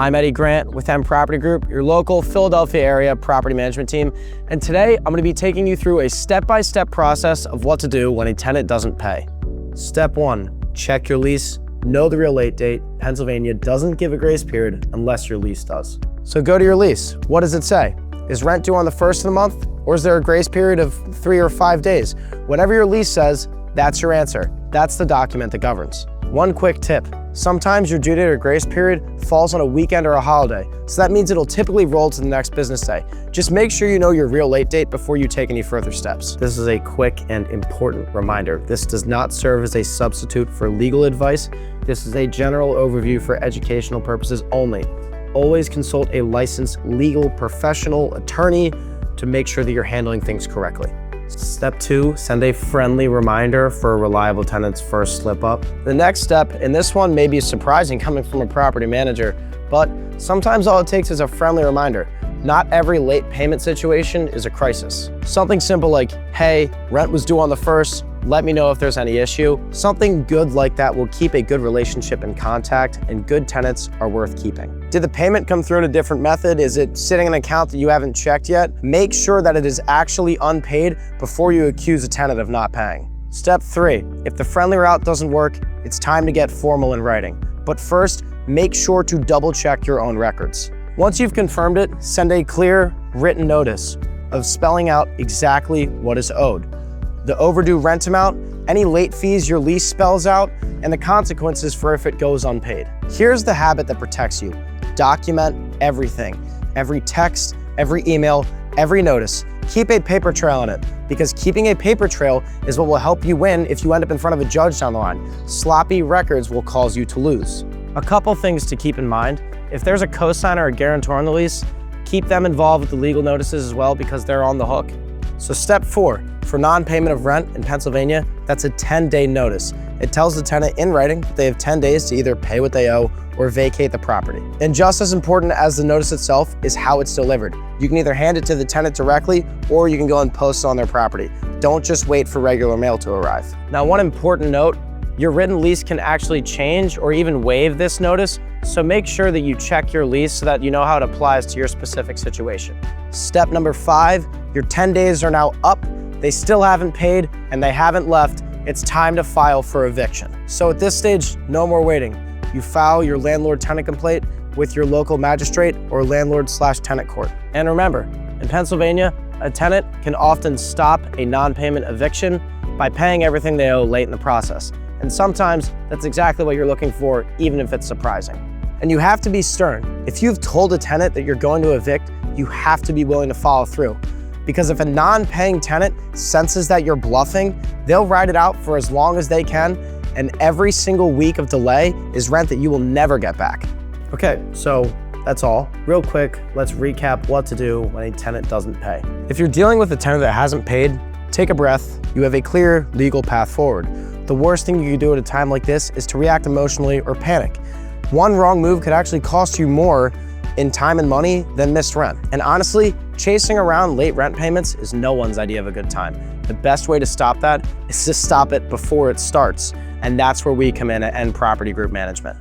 I'm Eddie Grant with M Property Group, your local Philadelphia area property management team. And today I'm going to be taking you through a step-by-step process of what to do when a tenant doesn't pay. Step 1, check your lease. Know the real late date. Pennsylvania doesn't give a grace period unless your lease does. So go to your lease. What does it say? Is rent due on the first of the month? Or is there a grace period of 3 or 5 days? Whatever your lease says, that's your answer. That's the document that governs. One quick tip. Sometimes your due date or grace period falls on a weekend or a holiday, so that means it'll typically roll to the next business day. Just make sure you know your real late date before you take any further steps. This is a quick and important reminder. This does not serve as a substitute for legal advice. This is a general overview for educational purposes only. Always consult a licensed legal professional attorney to make sure that you're handling things correctly. Step 2, send a friendly reminder for a reliable tenant's first slip up. The next step, and this one may be surprising coming from a property manager, but sometimes all it takes is a friendly reminder. Not every late payment situation is a crisis. Something simple like, hey, rent was due on the 1st, let me know if there's any issue. Something good like that will keep a good relationship in contact, and good tenants are worth keeping. Did the payment come through in a different method? Is it sitting in an account that you haven't checked yet? Make sure that it is actually unpaid before you accuse a tenant of not paying. Step 3, if the friendly route doesn't work, it's time to get formal in writing. But first, make sure to double check your own records. Once you've confirmed it, send a clear written notice of spelling out exactly what is owed. The overdue rent amount, any late fees your lease spells out, and the consequences for if it goes unpaid. Here's the habit that protects you. Document everything. Every text, every email, every notice. Keep a paper trail on it, because keeping a paper trail is what will help you win if you end up in front of a judge down the line. Sloppy records will cause you to lose. A couple things to keep in mind. If there's a cosigner or guarantor on the lease, keep them involved with the legal notices as well, because they're on the hook. So step 4, for non-payment of rent in Pennsylvania, that's a 10-day notice. It tells the tenant in writing that they have 10 days to either pay what they owe or vacate the property. And just as important as the notice itself is how it's delivered. You can either hand it to the tenant directly, or you can go and post it on their property. Don't just wait for regular mail to arrive. Now, one important note, your written lease can actually change or even waive this notice, so make sure that you check your lease so that you know how it applies to your specific situation. Step number 5, your 10 days are now up, they still haven't paid, and they haven't left. It's time to file for eviction. So at this stage, no more waiting. You file your landlord-tenant complaint with your local magistrate or landlord/tenant court. And remember, in Pennsylvania, a tenant can often stop a non-payment eviction by paying everything they owe late in the process. And sometimes that's exactly what you're looking for, even if it's surprising. And you have to be stern. If you've told a tenant that you're going to evict, you have to be willing to follow through. Because if a non-paying tenant senses that you're bluffing, they'll ride it out for as long as they can, and every single week of delay is rent that you will never get back. Okay, so that's all. Real quick, let's recap what to do when a tenant doesn't pay. If you're dealing with a tenant that hasn't paid, take a breath. You have a clear legal path forward. The worst thing you can do at a time like this is to react emotionally or panic. One wrong move could actually cost you more in time and money than missed rent. And honestly, chasing around late rent payments is no one's idea of a good time. The best way to stop that is to stop it before it starts. And that's where we come in at M Property Group Management.